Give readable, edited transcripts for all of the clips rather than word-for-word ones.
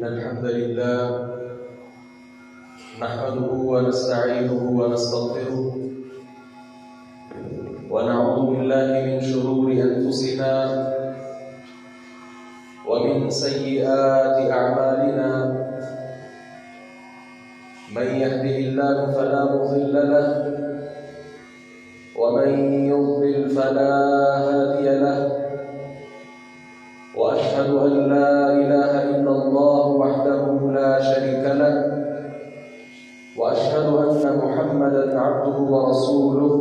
إن الحمد لله نحمده ونستعينه ونستغفره ونعوذ بالله من شرور أنفسنا ومن سيئات أعمالنا من يهده الله فلا مضل له ومن يضلل فلا هادي له وأشهد أن لا إله إلا الله وحده لا شريك له وأشهد أن محمدا عبده ورسوله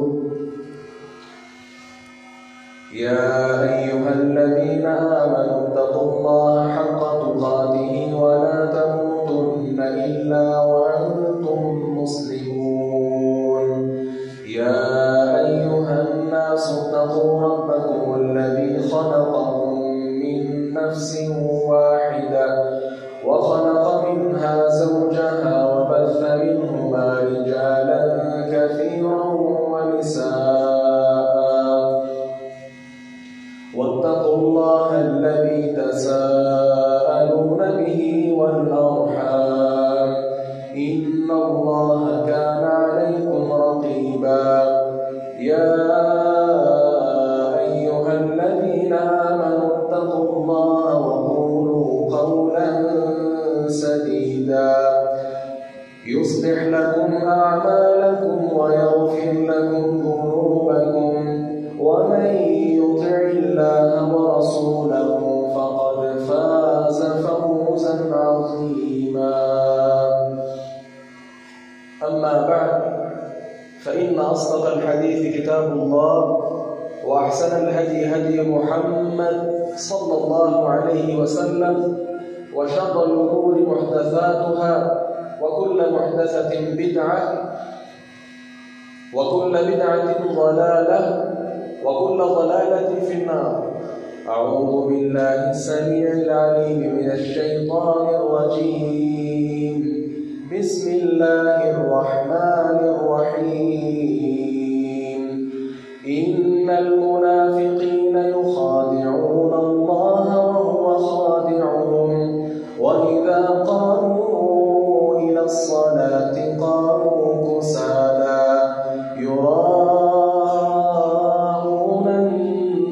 يا أيها الذين آمنوا اتقوا الله حق تقاته ولا تموتن إلا وأنتم مسلمون يا أيها الناس اتقوا ربكم الذي خلقكم من نفس واحدة وخلق منها زوجها وبث منهما رجالا كثيرا ونساء واتقوا الله الذي تساءلون به والأرحام إن الله كان عليكم رقيبا يا أيها الذين آمنوا اتقوا الله وقولوا قولا سديدا يصلح لكم أعمالكم ويغفر لكم ذنوبكم ومن يطع الله ورسوله فقد فاز فوزا عظيما أما بعد فإن أصدق الحديث كتاب الله وأحسن الهدي هدي محمد صلى الله عليه وسلم وشر الأمور محدثاتها وكل محدثة بدعة وكل بدعة ضلالة وكل ضلالة في النار أعوذ بالله السميع العليم من الشيطان الرجيم بسم الله الرحمن الرحيم إن المنافقين يخادعون الله وهو خادعهم وإذا قاموا إلى الصلاة قاموا كسالى يراءون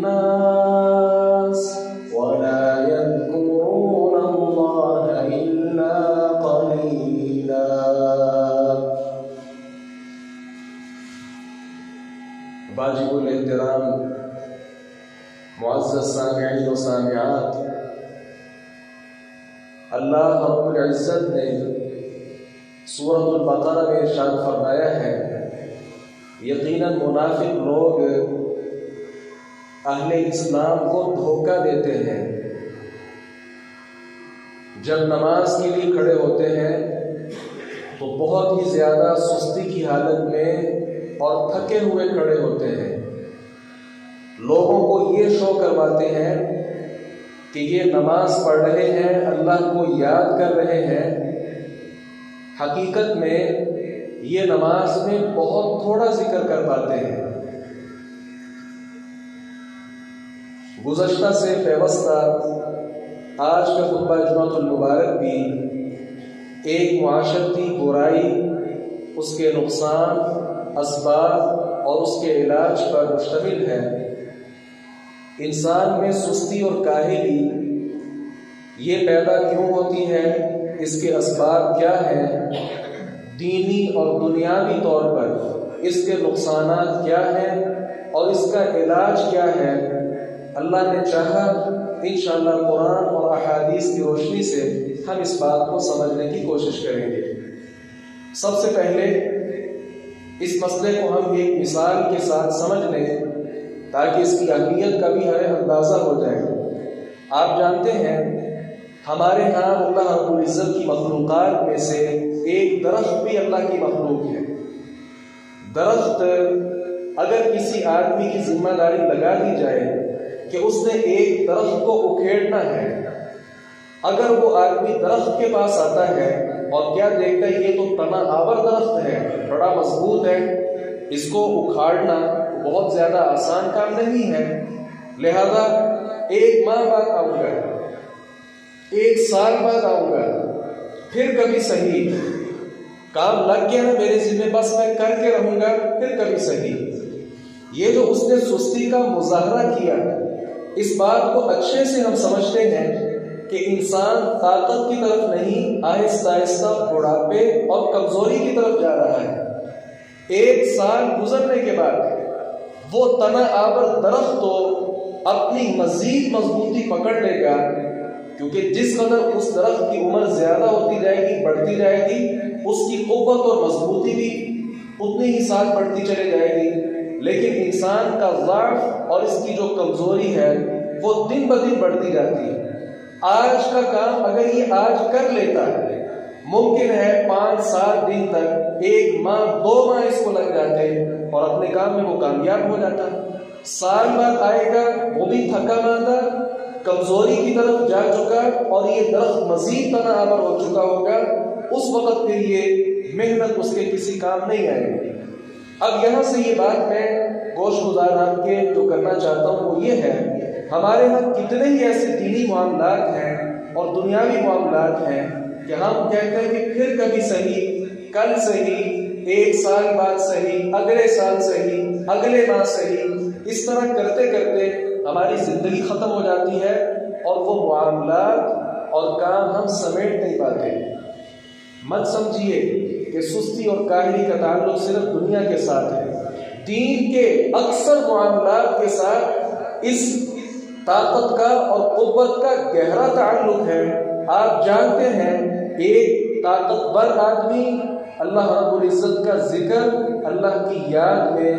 الناس ولا يذكرون الله إلا قليلا. واجب الاحترام معزز سامعین و سامعات، اللہ رب العزت نے سورۃ البقرہ میں ارشاد فرمایا ہے یقیناً منافق لوگ اہل اسلام کو دھوکہ دیتے ہیں، جب نماز کے لیے کھڑے ہوتے ہیں تو بہت ہی زیادہ سستی کی حالت میں اور تھکے ہوئے کھڑے ہوتے ہیں، لوگوں کو یہ شو کرواتے ہیں کہ یہ نماز پڑھ رہے ہیں، اللہ کو یاد کر رہے ہیں، حقیقت میں یہ نماز میں بہت تھوڑا ذکر کر پاتے ہیں۔ گزشتہ سے پیوستہ آج کا خطبہ جمعۃ المبارک بھی ایک معاشرتی برائی، اس کے نقصان، اسباب اور اس کے علاج پر مشتمل ہے۔ انسان میں سستی اور کاہلی یہ پیدا کیوں ہوتی ہے، اس کے اسباب کیا ہیں، دینی اور دنیاوی طور پر اس کے نقصانات کیا ہیں اور اس کا علاج کیا ہے، اللہ نے چاہا انشاءاللہ قرآن اور احادیث کی روشنی سے ہم اس بات کو سمجھنے کی کوشش کریں گے۔ سب سے پہلے اس مسئلے کو ہم ایک مثال کے ساتھ سمجھ لیں تاکہ اس کی اہمیت کا بھی ہمیں اندازہ ہو جائے۔ آپ جانتے ہیں ہمارے ہاں اللہ رب العزت کی مخلوقات میں سے ایک درخت بھی اللہ کی مخلوق ہے۔ درخت اگر کسی آدمی کی ذمہ داری لگا دی جائے کہ اس نے ایک درخت کو اکھیڑنا ہے، اگر وہ آدمی درخت کے پاس آتا ہے اور کیا دیکھتا ہے یہ تو تنا آور درخت ہے، بڑا مضبوط ہے، اس کو اکھاڑنا بہت زیادہ آسان کام نہیں ہے، لہذا ایک ماہ بعد آؤں گا 1 سال بعد آؤں گا، پھر کبھی صحیح، کام لگ گیا نا میرے ذمہ، بس میں کر کے رہوں گا، پھر کبھی صحیح۔ یہ جو اس نے سستی کا مظاہرہ کیا، اس بات کو اچھے سے ہم سمجھتے ہیں کہ انسان طاقت کی طرف نہیں، آہستہ آہستہ بڑھاپے اور کمزوری کی طرف جا رہا ہے۔ 1 سال گزرنے کے بعد وہ تنا آور درخت تو اپنی مزید مضبوطی پکڑ لے گا، کیونکہ جس قدر اس درخت کی عمر زیادہ ہوتی جائے گی، بڑھتی جائے گی، اس کی قوت اور مضبوطی بھی اتنی ہی سال بڑھتی چلی جائے گی۔ لیکن انسان کا ضعف اور اس کی جو کمزوری ہے وہ دن بدن بڑھتی جاتی ہے۔ آج کا کام اگر یہ آج کر لیتا ہے، ممکن ہے 5-7 دن تک، 1 ماہ 2 ماہ اس کو لگ جاتے اور اپنے کام میں وہ کامیاب ہو جاتا۔ سال بعد آئے گا، وہ بھی تھکا ماندہ، کمزوری کی طرف جا چکا، اور یہ درخت مزید تنا آور ہو چکا ہوگا۔ اس وقت پھر یہ محنت اس کے کسی کام نہیں آئے گی۔ اب یہاں سے یہ بات میں گوش گزار آپ کے جو کرنا چاہتا ہوں وہ یہ ہے، ہمارے ہاں کتنے ہی ایسے دینی معاملات ہیں اور دنیاوی معاملات ہیں کہ ہم کہتے ہیں کہ پھر کبھی صحیح، کل صحیح، 1 سال بعد صحیح، اگلے سال صحیح، اگلے ماہ صحیح، اس طرح کرتے کرتے ہماری زندگی ختم ہو جاتی ہے اور وہ معاملات اور کام ہم سمیٹ نہیں پاتے۔ مت سمجھیے کہ سستی اور کاہلی کا تعلق صرف دنیا کے ساتھ ہے، دین کے اکثر معاملات کے ساتھ اس طاقت کا اور قوت کا گہرا تعلق ہے۔ آپ جانتے ہیں ایک طاقتور آدمی اللہ رب العزت کا ذکر، اللہ کی یاد میں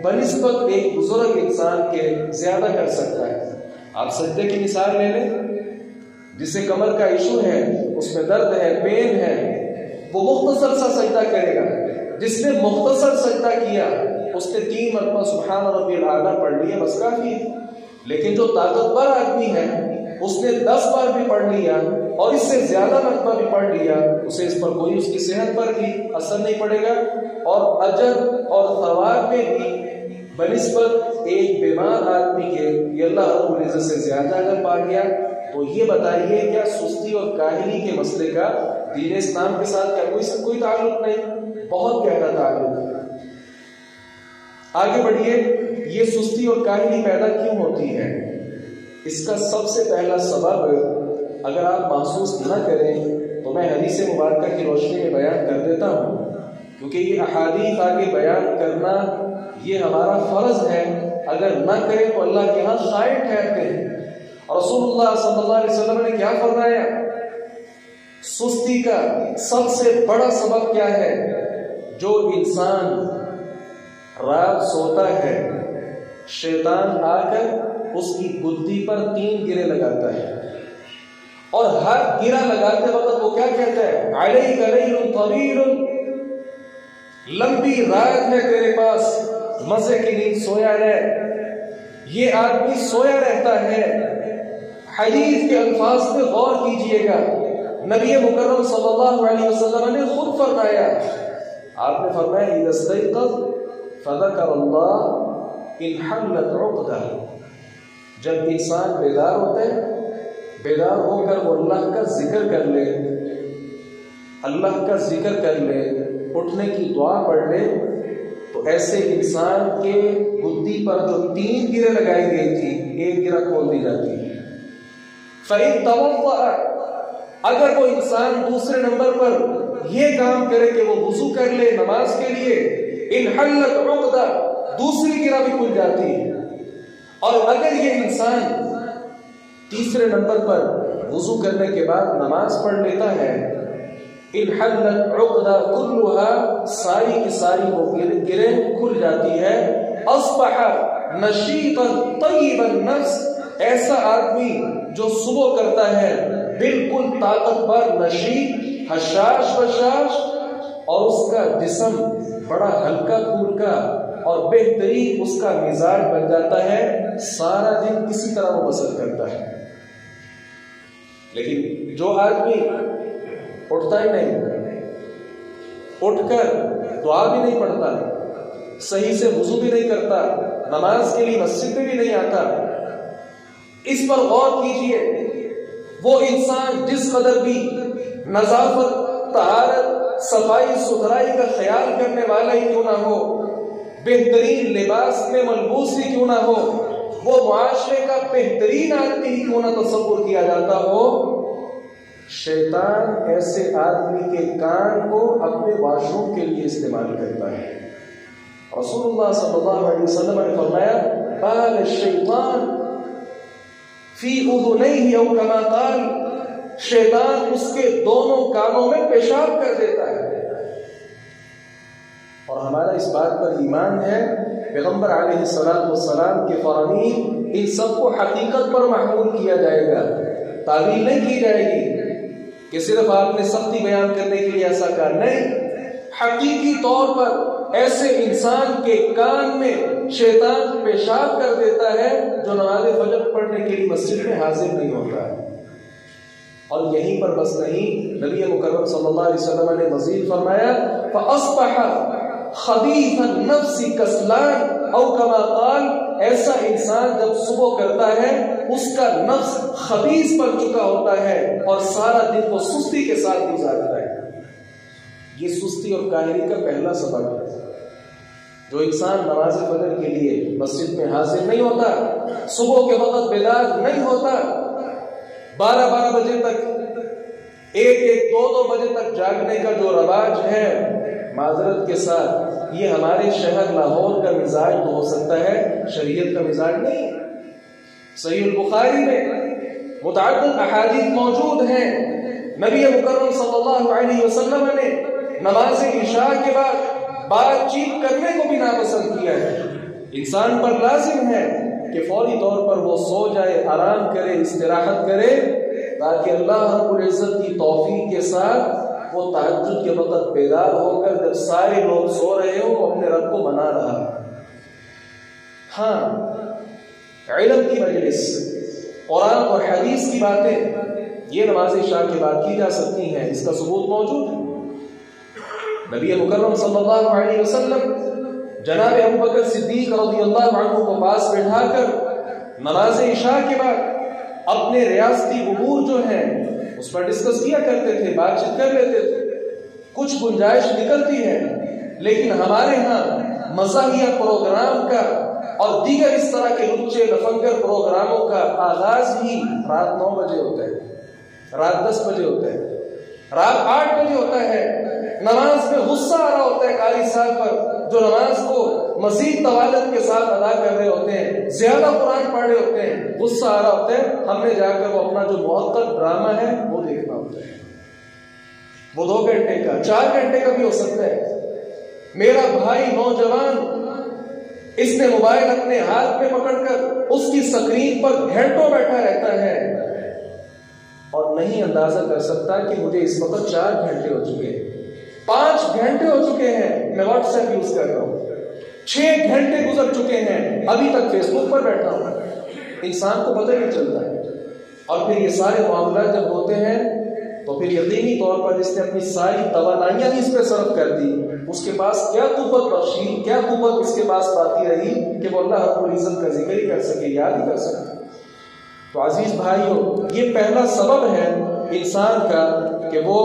بنسبت ایک بزرگ انسان کے زیادہ کر سکتا ہے۔ آپ سجدے کی مثال لے لیں، جسے کمر کا ایشو ہے، اس میں درد ہے، پین ہے، وہ مختصر سا سجدہ کرے گا۔ جس نے مختصر سجدہ کیا اس نے 3 مرتبہ سبحان ربی الاعلیٰ پڑھ لیا، بس کافی ہے۔ لیکن جو طاقتور آدمی ہے اس نے 10 بار بھی پڑھ لیا اور اس سے زیادہ مرتبہ بھی پڑھ لیا، اسے اس پر کوئی اس کی صحت پر بھی اثر نہیں پڑے گا، اور اجر اور ثواب میں بھی بنسبت ایک بیمار آدمی کے یہ اللہ رب العزت سے زیادہ اگر پا گیا۔ تو یہ بتائیے کیا سستی اور کاہلی کے مسئلے کا دین اسلام کے ساتھ کیا کوئی تعلق نہیں؟ بہت گہرا تعلق ہے۔ آگے بڑھیے، یہ سستی اور کاہلی پیدا کیوں ہوتی ہے؟ اس کا سب سے پہلا سبب اگر آپ محسوس نہ کریں تو میں حدیث مبارکہ کی روشنی میں بیان کر دیتا ہوں، کیونکہ یہ احادیث آگے بیان کرنا یہ ہمارا فرض ہے، اگر نہ کریں تو اللہ کے ہاں خائن ٹھہرتے ہیں۔ رسول اللہ صلی اللہ علیہ وسلم نے کیا فرمایا؟ سستی کا سب سے بڑا سبب کیا ہے؟ جو انسان رات سوتا ہے، شیطان آ کر اس کی گدی پر 3 گرے لگاتا ہے، اور ہر گرا لگاتے وقت وہ کیا کہتا ہے؟ علیک لیل طویل، لمبی رات ہے تیرے پاس، مزے کی نیند سویا رہ۔ یہ آدمی سویا رہتا ہے۔ حدیث کے الفاظ پہ غور کیجئے گا، نبی مکرم صلی اللہ علیہ وسلم نے خود فرمایا، آپ نے فرمایا اذا استيقظ فذكر الله انحلت عقدہ، جب انسان بیدار ہوتا ہے، بیدار ہو کر وہ اللہ کا ذکر کر لے، اللہ کا ذکر کر لے، اٹھنے کی دعا پڑھ لے، تو ایسے انسان کے گدی پر جو 3 گرے لگائی گئی تھی، 1 گرہ کھول دی جاتی ہے۔ فَإِن تَوَضَّأَ، اگر وہ انسان دوسرے نمبر پر یہ کام کرے کہ وہ وضو کر لے نماز کے لیے، انحلت عقدہ، دوسری گرہ بھی کھل جاتی ہے۔ اور اگر یہ انسان تیسرے نمبر پر وضو کرنے کے بعد نماز پڑھ لیتا ہے، انحلت عقدہ کلھا، ساری کی ساری وہ گریں کھل جاتی ہے۔ اصبح نشیطا طیب النفس، ایسا آدمی جو صبح کرتا ہے بالکل طاقتور، نشیط، حشاش بشاش، اور اس کا جسم بڑا ہلکا پھولکا اور بہترین اس کا مزاج بن جاتا ہے، سارا دن کسی طرح وہ بسر کرتا ہے۔ لیکن جو آدمی اٹھتا ہی نہیں، اٹھ کر دعا بھی نہیں پڑھتا، صحیح سے وضو بھی نہیں کرتا، نماز کے لیے مسجد میں بھی نہیں آتا، اس پر غور کیجئے وہ انسان جس قدر بھی نظافت، طہارت، صفائی ستھرائی کا خیال کرنے والا ہی کیوں نہ ہو، بہترین لباس میں ملبوس ہی کیوں نہ ہو، وہ معاشرے کا بہترین آدمی ہی کیوں نہ تصور کیا جاتا ہو، شیطان ایسے آدمی کے کان کو اپنے واش روم کے لیے استعمال کرتا ہے۔ رسول اللہ صلی اللہ علیہ وسلم نے فرمایا بال الشیطان فی اذنیہ او کما قال، شیطان اس کے دونوں کانوں میں پیشاب کر دیتا ہے۔ اور ہمارا اس بات پر ایمان ہے، پیغمبر علیہ السلام کے فرامین ان سب کو حقیقت پر محمول کیا جائے گا، تعویل نہیں کی جائے گی کہ صرف آپ نے سختی بیان کرنے کے لیے ایسا کہا، نہیں، حقیقی طور پر ایسے انسان کے کان میں شیطان پیشاب کر دیتا ہے جو نماز فجر پڑھنے کے لیے مسجد میں حاضر نہیں ہوتا ہے۔ اور یہیں پر بس نہیں، نبی مکرم صلی اللہ علیہ وسلم نے مزید فرمایا فَأَصْبَحَ خبیث النفس کسلان او کما قال، ایسا انسان جب صبح کرتا ہے اس کا نفس خبیث پر چکا ہوتا ہے اور سارا دن وہ سستی کے ساتھ گزارتا ہے۔ یہ سستی اور کاہلی کا پہلا سبب ہے۔ جو انسان نماز فجر کے لیے مسجد میں حاضر نہیں ہوتا، صبح کے وقت بیدار نہیں ہوتا، 12 بجے تک، 1-2 بجے تک جاگنے کا جو رواج ہے، معذرت کے ساتھ یہ ہمارے شہر لاہور کا مزاج تو ہو سکتا ہے، شریعت کا مزاج نہیں۔ صحیح البخاری میں متعدد احادیث موجود ہیں، نبی مکرم صلی اللہ علیہ وسلم نے نماز عشاء کے بعد بات چیت کرنے کو بھی ناپسند کیا ہے۔ انسان پر لازم ہے کہ فوری طور پر وہ سو جائے، آرام کرے، استراحت کرے، تاکہ اللہ رب العزت کی توفیق کے ساتھ وہ تہجد کے وقت بیدار ہو کر جب سارے لوگ سو رہے ہو وہ اپنے رب کو منا رہا۔ ہاں، علم کی مجلس، قرآن اور حدیث کی باتیں یہ نماز عشاء کے بعد کی جا سکتی ہیں، اس کا ثبوت موجود ہے۔ نبی مکرم صلی اللہ علیہ وسلم جناب ابوبکر صدیق رضی اللہ عنہ کو پاس بٹھا کر نماز عشاء کے بعد اپنے ریاستی امور جو ہیں اس پر ڈسکس کیا کرتے تھے، بات چیت کر لیتے تھے۔ کچھ گنجائش نکلتی ہے، لیکن ہمارے ہاں مزاحیہ پروگرام کا اور دیگر اس طرح کے لچے لفنگر پروگراموں کا آغاز ہی رات 9 بجے ہوتا ہے، رات 10 بجے ہوتا ہے، رات 8 بجے ہوتا ہے۔ نماز میں غصہ آ رہا ہوتا ہے قاری صاحب پر، جو نماز کو مزید طوالت کے ساتھ ادا کر رہے ہوتے ہیں، زیادہ قرآن پڑھ رہے ہوتے ہیں، غصہ آ رہا ہوتا ہے، ہم نے جا کر وہ اپنا جو موقت ڈرامہ ہے وہ دیکھنا ہوتا ہے۔ وہ 2 گھنٹے کا، 4 گھنٹے کا بھی ہو سکتا ہے۔ میرا بھائی نوجوان، اس نے موبائل اپنے ہاتھ میں پکڑ کر اس کی سکرین پر گھنٹوں بیٹھا رہتا ہے اور نہیں اندازہ کر سکتا کہ مجھے اس وقت 4 گھنٹے ہو چکے ہیں، 5 گھنٹے ہو چکے ہیں، میں واٹس ایپ یوز کر رہا ہوں، 6 گھنٹے گزر چکے ہیں، ابھی تک فیس بک پر بیٹھا ہوں۔ انسان کو پتہ نہیں چلتا ہے۔ اور پھر یہ سارے معاملات جب ہوتے ہیں تو پھر یقینی طور پر جس نے اپنی ساری توانائیاں ہی اس پہ صرف کر دی، اس کے پاس کیا قوت بخشی، کیا قوت اس کے پاس باقی رہی کہ وہ اللہ رب العزت کا ذکر ہی کر سکے، یاد ہی کر سکے۔ تو عزیز بھائیو، یہ پہلا سبب ہے انسان کا کہ وہ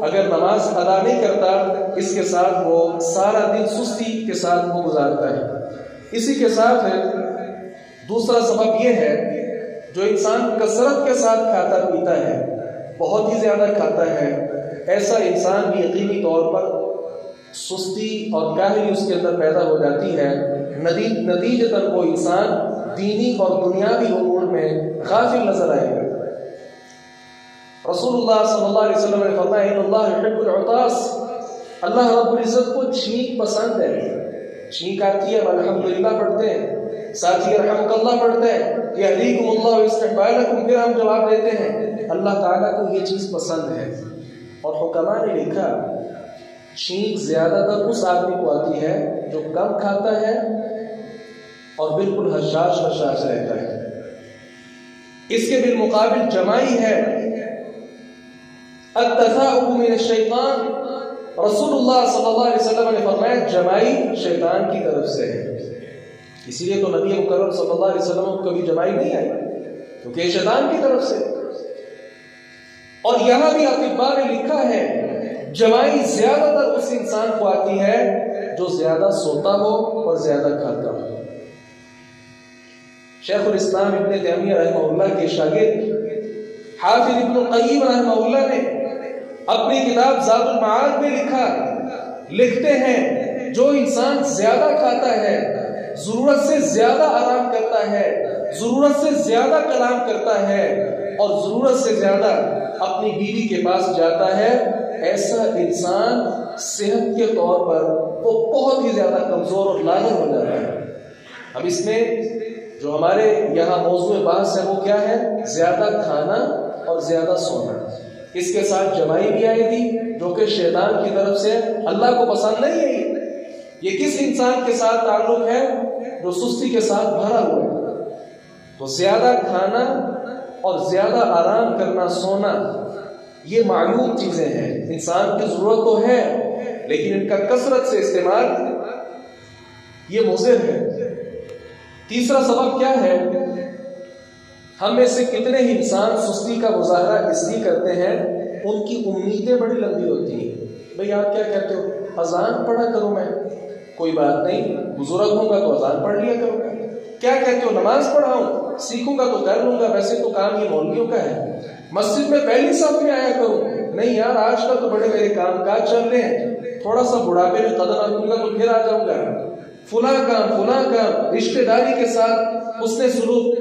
اگر نماز ادا نہیں کرتا، اس کے ساتھ وہ سارا دن سستی کے ساتھ وہ گزارتا ہے۔ اسی کے ساتھ دوسرا سبب یہ ہے، جو انسان کثرت کے ساتھ کھاتا پیتا ہے، بہت ہی زیادہ کھاتا ہے، ایسا انسان بھی یقینی طور پر سستی اور کاہلی اس کے اندر پیدا ہو جاتی ہے، نتیجتاً وہ انسان دینی اور دنیاوی امور میں غافل نظر آئے گا۔ رسول اللہ صلی اللہ علیہ وسلم نے فرمایا ان اللہ یحب العطاس، اللہ رب العزت کو چھینک پسند ہے۔ چھینک آتی ہے، الحمدللہ پڑھتے ہیں، ساتھ ہی رحمک اللہ پڑھتے ہیں، یہدیکم اللہ واستحبالکم، پھر ہم جواب دیتے ہیں اللہ تعالیٰ کو یہ چیز پسند ہے۔ اور حکماء نے لکھا چھینک زیادہ تر اس آدمی کو آتی ہے جو کم کھاتا ہے اور بالکل حشاش رہتا ہے۔ اس کے بالمقابل جمائی ہے، التثاؤب من الشیطان، رسول اللہ صلی اللہ علیہ وسلم نے فرمایا جمائی شیطان کی طرف سے ہے۔ اسی لیے تو نبی مکرم صلی اللہ علیہ وسلم کو کبھی جمائی نہیں آئی، کیونکہ یہ شیطان کی طرف سے۔ اور یہاں بھی اطباء نے لکھا ہے جوانی زیادہ تر اس انسان کو آتی ہے جو زیادہ سوتا ہو اور زیادہ کھاتا ہو۔ شیخ الاسلام ابن تیمیہ رحمہ اللہ کے شاگرد حافظ ابن القیم رحمہ اللہ نے اپنی کتاب زاد المعاد میں لکھتے ہیں جو انسان زیادہ کھاتا ہے، ضرورت سے زیادہ آرام کرتا ہے، ضرورت سے زیادہ کلام کرتا ہے اور ضرورت سے زیادہ اپنی بیوی کے پاس جاتا ہے، ایسا انسان صحت کے طور پر وہ بہت ہی زیادہ کمزور اور لاغر ہو جاتا ہے۔ اب اس میں جو ہمارے یہاں موضوع بحث ہے وہ کیا ہے؟ زیادہ کھانا اور زیادہ سونا۔ اس کے ساتھ جمائی بھی آئے گی جو کہ شیطان کی طرف سے اللہ کو پسند نہیں ہے۔ یہ کس انسان کے ساتھ تعلق ہے؟ جو سستی کے ساتھ بھرا ہوا ہے۔ تو زیادہ کھانا اور زیادہ آرام کرنا، سونا، یہ معیوب چیزیں ہیں، انسان کی ضرورت تو ہے لیکن ان کا کثرت سے استعمال یہ مضر ہے۔ تیسرا سبب کیا ہے؟ ہم میں سے کتنے ہی انسان سستی کا مظاہرہ اس لیے کرتے ہیں ان کی امیدیں بڑی لمبی ہوتی ہیں۔ بھئی آپ کیا کہتے ہو؟ اذان پڑھا کروں میں، کوئی بات نہیں، بزرگ ہوں گا تو اذان پڑھ لیا کروں گا۔ کیا کہتے ہو؟ نماز پڑھاؤں، سیکھوں گا تو کر لوں گا، ویسے تو کام یہ مولویوں کا ہے۔ مسجد میں پہلی صف میں آیا کروں، نہیں یار آج کل تو بڑے میرے کام کاج چل رہے ہیں، تھوڑا سا بڑھاپے میں قدم رکھوں گا تو پھر آ جاؤں گا۔ فلاں کام رشتہ داری کے ساتھ اس نے سلوک،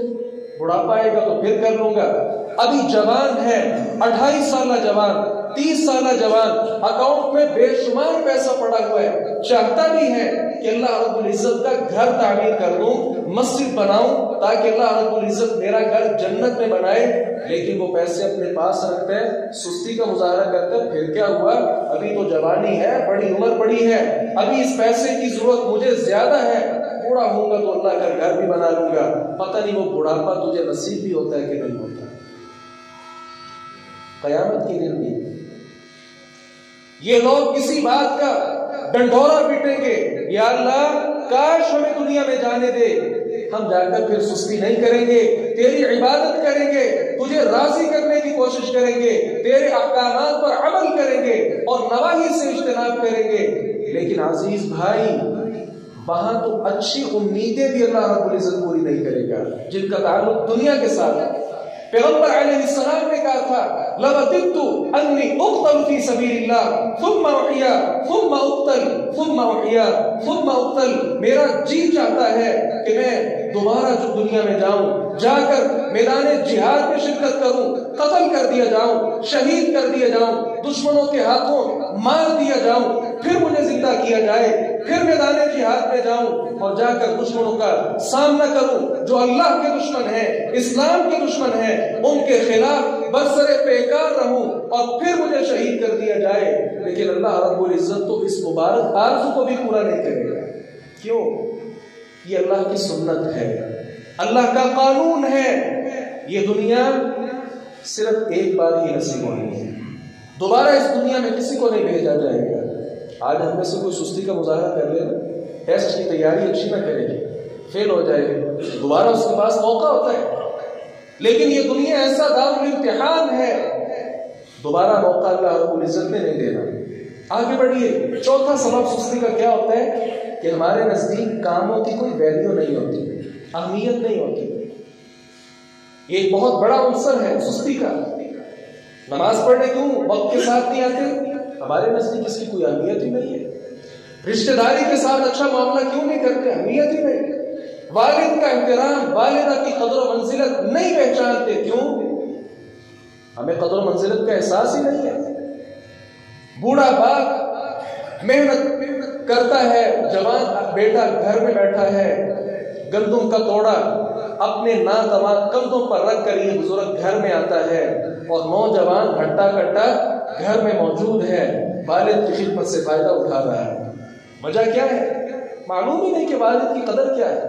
بڑھاپا آئے گا تو پھر کر لوں گا۔ ابھی جوان ہے، 28 سالہ جوان، 30 سالہ جوان، اکاؤنٹ میں بے شمار پیسہ پڑا ہوا ہے، چاہتا بھی ہے کہ اللہ رب العزت کا گھر تعمیر کر دوں، مسجد بناؤں تاکہ اللہ رب العزت میرا گھر جنت میں بنائے، لیکن وہ پیسے اپنے پاس رکھتے ہیں، سستی کا مظاہرہ کرتے ہیں۔ پھر کیا ہوا؟ ابھی تو جوانی ہے، بڑی عمر پڑی ہے، ابھی اس پیسے کی ضرورت مجھے زیادہ ہے، بوڑھا ہوں گا تو اللہ کا گھر بھی بنا لوں گا۔ پتہ نہیں وہ بڑھاپا تجھے نصیب بھی ہوتا ہے کہ نہیں ہوتا۔ قیامت کے دن بھی یہ لوگ کسی بات کا ڈنڈورا پیٹیں گے، یا اللہ کاش ہمیں دنیا میں جانے دے، ہم جا کر پھر سستی نہیں کریں گے، تیری عبادت کریں گے، تجھے راضی کرنے کی کوشش کریں گے، تیرے احکامات پر عمل کریں گے اور نواہی سے اجتناب کریں گے۔ لیکن عزیز بھائی، وہاں تو اچھی امیدیں بھی اللہ رب العزت پوری نہیں کرے گا جن کا تعلق دنیا کے ساتھ ہے۔ پیغمبر علیہ السلام نے کہا تھا لَوَدِدْتُ أَنِّي أُقْتَلُ فِي سَبِيلِ اللَّهِ ثُمَّ أُحْيَا ثُمَّ أُقْتَلُ ثُمَّ أُحْيَا ثُمَّ أُقْتَلُ۔ میرا جی چاہتا ہے کہ میں دوبارہ جو دنیا میں جاؤں، جا کر میدان جہاد میں شرکت کروں، قتل کر دیا جاؤں، شہید کر دیا جاؤں، دشمنوں کے ہاتھوں مار دیا جاؤں، پھر مجھے زندہ کیا جائے، پھر میدان جہاد میں جاؤں اور جا کر دشمنوں کا سامنا کروں جو اللہ کے دشمن ہیں، اسلام کے دشمن ہیں، ان کے خلاف برسر پیکار رہوں اور پھر مجھے شہید کر دیا جائے۔ لیکن اللہ رب العزت تو اس مبارک آرزو کو بھی پورا نہیں کرے گا۔ کیوں؟ یہ اللہ کی سنت ہے، اللہ کا قانون ہے۔ یہ دنیا صرف ایک بار ہی نصیب ہونی ہے، دوبارہ اس دنیا میں کسی کو نہیں بھیجا جائے گا۔ آج ہم میں سے کوئی سستی کا مظاہرہ کر لے، ٹیسٹ کی تیاری اچھی نہ کرے گی، فیل ہو جائے گی، دوبارہ اس کے پاس موقع ہوتا ہے۔ لیکن یہ دنیا ایسا دارالامتحان ہے، دوبارہ موقع اللہ رب العزت نے نہیں دینا۔ آگے بڑھیے۔ چوتھا سبب سستی کا کیا ہوتا ہے کہ ہمارے نزدیک کاموں کی کوئی ویلیو نہیں ہوتی، اہمیت نہیں ہوتی۔ یہ ایک بہت بڑا عنصر ہے سستی کا۔ نماز پڑھنے کیوں وقت کے ساتھ نہیں آتے؟ ہمارے نزدیک اس کی کوئی اہمیت ہی نہیں ہے۔ رشتہ داری کے ساتھ اچھا معاملہ کیوں نہیں کرتے؟ اہمیت ہی نہیں۔ والد کا احترام، والدہ کی قدر و منزلت نہیں پہچانتے، کیوں؟ ہمیں قدر و منزلت کا احساس ہی نہیں ہے۔ بوڑھا باپ محنت کرتا ہے، جوان بیٹا گھر میں بیٹھا ہے، گندم کا توڑا اپنے ناتواں کندھوں پر رکھ کر یہ بزرگ گھر میں آتا ہے اور نوجوان ہٹا کٹا گھر میں موجود ہے، والد کی خدمت سے فائدہ اٹھا رہا ہے۔ وجہ کیا ہے؟ معلوم ہی نہیں کہ والد کی قدر کیا ہے۔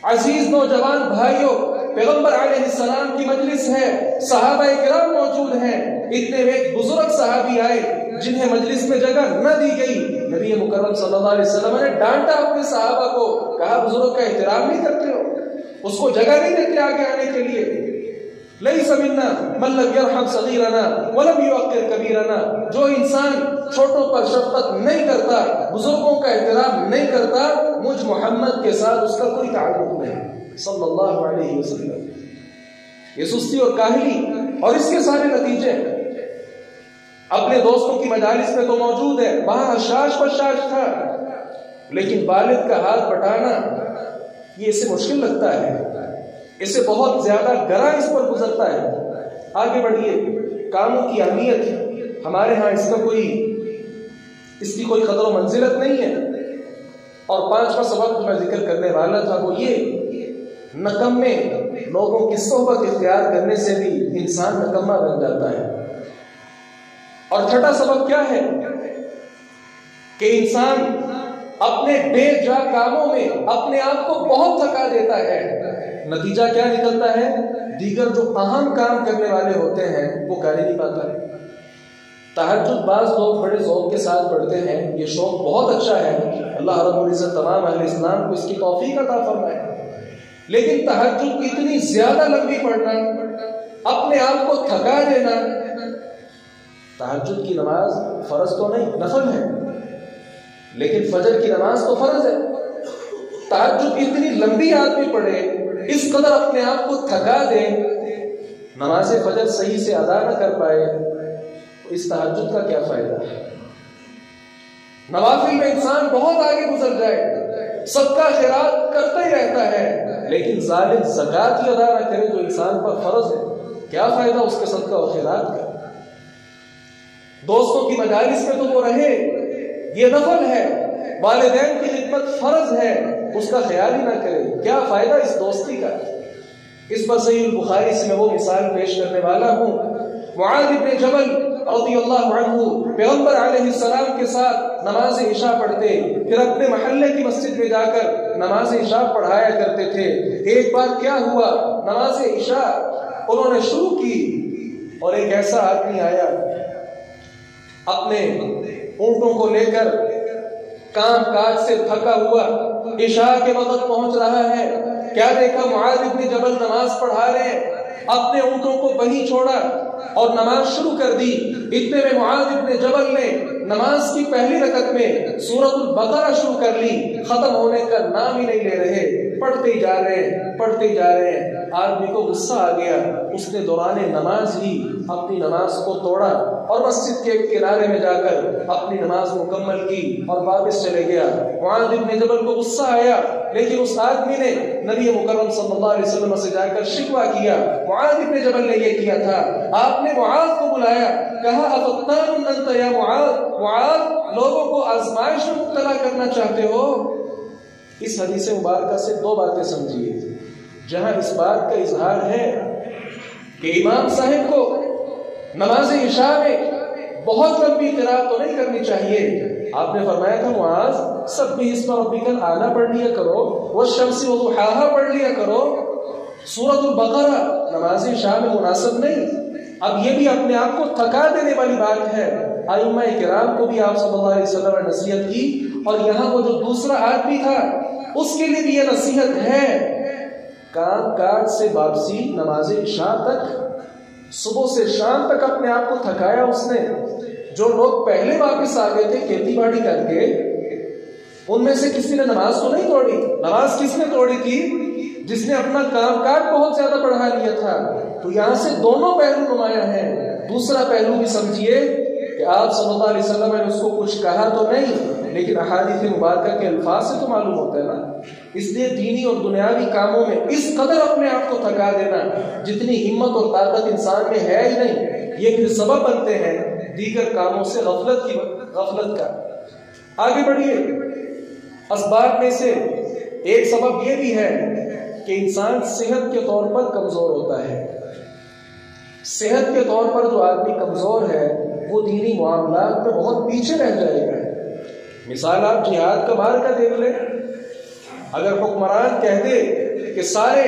عزیز نوجوان بھائیوں، پیغمبر علیہ السلام کی مجلس ہے، صحابہ کرام موجود ہیں، اتنے میں ایک بزرگ صحابی آئے جنہیں مجلس میں جگہ نہ دی گئی۔ نبی مکرم صلی اللہ علیہ وسلم نے ڈانٹا اپنے صحابہ کو، کہا بزرگ کا احترام نہیں کرتے ہو، اس کو جگہ نہیں دیتے آگے آنے کے لیے۔ لیس منا من لم یرحم صغیرنا ولم یوقر کبیرنا، جو انسان چھوٹوں پر شفقت نہیں کرتا، بزرگوں کا احترام نہیں کرتا، مجھ محمد کے ساتھ اس کا کوئی تعلق نہیں صلی اللہ علیہ وسلم۔ یہ سستی اور کاہلی اور اس کے سارے نتیجے اپنے دوستوں کی مجالس میں تو موجود ہے، وہاں حشاش بشاش تھا، لیکن والد کا ہاتھ بٹانا یہ اسے مشکل لگتا ہے، اسے بہت زیادہ گراں اس پر گزرتا ہے۔ آگے بڑھیے، کاموں کی اہمیت ہمارے ہاں اس کی کوئی قدر و منزلت نہیں ہے۔ اور پانچواں سبق جو میں ذکر کرنے والا تھا وہ یہ، نکمے لوگوں کی صحبت اختیار کرنے سے بھی انسان نکما بن جاتا ہے۔ اور چھٹا سبق کیا ہے کہ انسان اپنے بے جا کاموں میں اپنے آپ کو بہت تھکا دیتا ہے۔ نتیجہ کیا نکلتا ہے؟ دیگر جو اہم کام کرنے والے ہوتے ہیں وہ کر ہی نہیں پاتا ہے۔ تہجد بعض لوگ بڑے ذوق کے ساتھ پڑھتے ہیں، یہ شوق بہت اچھا ہے، اللہ رب العزت تمام اہل اسلام کو اس کی توفیق عطا فرمائے، لیکن تہجد کی اتنی زیادہ لمبی پڑھنا، اپنے آپ کو تھکا دینا۔ تہجد کی نماز فرض تو نہیں، نفل ہے، لیکن فجر کی نماز تو فرض ہے۔ تہجد اتنی لمبی آدمی پڑھے، اس قدر اپنے آپ کو تھکا دے، نماز فجر صحیح سے ادا نہ کر پائے، تو اس تہجد کا کیا فائدہ ہے؟ نوافل میں انسان بہت آگے گزر جائے، صدقہ خیرات کرتا ہی رہتا ہے، لیکن ظالم زکوٰۃ ہی ادا نہ کرے جو انسان پر فرض ہے، کیا فائدہ اس کے صدقہ و خیرات کا؟ دوستوں کی مجالس میں تو وہ رہے، یہ نفل ہے، والدین کی خدمت فرض ہے، اس کا خیال ہی نہ کرے، کیا فائدہ اس دوستی کا؟ اس پر صحیح البخاری سے میں وہ مثال پیش کرنے والا ہوں۔ معاذ بن جبل رضی اللہ عنہ پیغمبر علیہ السلام کے ساتھ نماز عشاء پڑھتے، پھر اپنے محلے کی مسجد میں جا کر نماز عشاء پڑھایا کرتے تھے۔ ایک بار کیا ہوا، نماز عشاء انہوں نے شروع کی اور ایک ایسا آدمی آیا اپنے اونٹوں کو لے کر، کام کاج سے تھکا ہوا، عشاء کے وقت پہنچ رہا ہے، کیا دیکھا معاذ بن جبل نماز پڑھا رہے ہیں، اپنے اونٹوں کو وہیں چھوڑا اور نماز شروع کر دی۔ اتنے میں معاذ بن جبل نے نماز کی پہلی رکعت میں سورۃ البقرہ شروع کر لی، ختم ہونے کا نام ہی نہیں لے رہے، پڑھتے ہی جا رہے ہیں، پڑھتے ہی جا رہے ہیں۔ آدمی کو غصہ آ گیا، اس نے دوران نماز ہی اپنی نماز کو توڑا اور مسجد کے کنارے میں جا کر اپنی نماز مکمل کی اور واپس چلے گیا۔ معاذ بن جبل کو غصہ آیا، لیکن اس آدمی نے نبی مکرم صلی اللہ علیہ وسلم سے جا کر شکوہ کیا۔ معاذ بن جبل نے یہ کیا تھا، آپ نے معاذ کو بلایا، کہا افتان انت یا معاذ، معاذ لوگوں کو آزمائش میں مبتلا کرنا چاہتے ہو؟ اس حدیث مبارکہ سے دو باتیں سمجھیے، جہاں اس بات کا اظہار ہے کہ امام صاحب کو نماز عشاء میں بہت لمبی قرات تو نہیں کرنی چاہیے۔ آپ نے فرمایا تھا معاذ سبح اسم ربک الاعلی پڑھ لیا کرو، والشمس وضحاها پڑھ لیا کرو، سورۃ البقرہ نماز عشاء میں مناسب نہیں۔ اب یہ بھی اپنے آپ کو تھکا دینے والی بات ہے۔ ائمہ کرام کو بھی آپ صلی اللہ علیہ وسلم نے نصیحت کی، اور یہاں وہ جو دوسرا آدمی تھا اس کے لیے بھی یہ نصیحت ہے۔ کام کاج سے واپسی نماز عشاء تک، صبح سے شام تک اپنے آپ کو تھکایا اس نے۔ جو لوگ پہلے واپس آ گئے تھے کھیتی باڑی کر کے، ان میں سے کسی نے نماز تو نہیں توڑی۔ نماز کس نے توڑی تھی؟ جس نے اپنا کام کاج بہت زیادہ بڑھا لیا تھا۔ تو یہاں سے دونوں پہلو نمایاں ہیں۔ دوسرا پہلو بھی سمجھیے کہ آپ صلی اللہ علیہ وسلم نے اس کو کچھ کہا تو نہیں، لیکن احادیث مبارکہ کے الفاظ سے تو معلوم ہوتا ہے نا۔ اس لیے دینی اور دنیاوی کاموں میں اس قدر اپنے آپ کو تھکا دینا، جتنی ہمت اور طاقت انسان میں ہے ہی نہیں، یہ پھر سبب بنتے ہیں دیگر کاموں سے غفلت کا۔ آگے بڑھیے، اسباب میں سے ایک سبب یہ بھی ہے کہ انسان صحت کے طور پر کمزور ہوتا ہے۔ صحت کے طور پر جو آدمی کمزور ہے وہ دینی معاملات میں بہت پیچھے رہ جائے گا۔ مثال آپ جہاد کا مارکا دیکھ لیں، اگر حکمران کہہ دے کہ سارے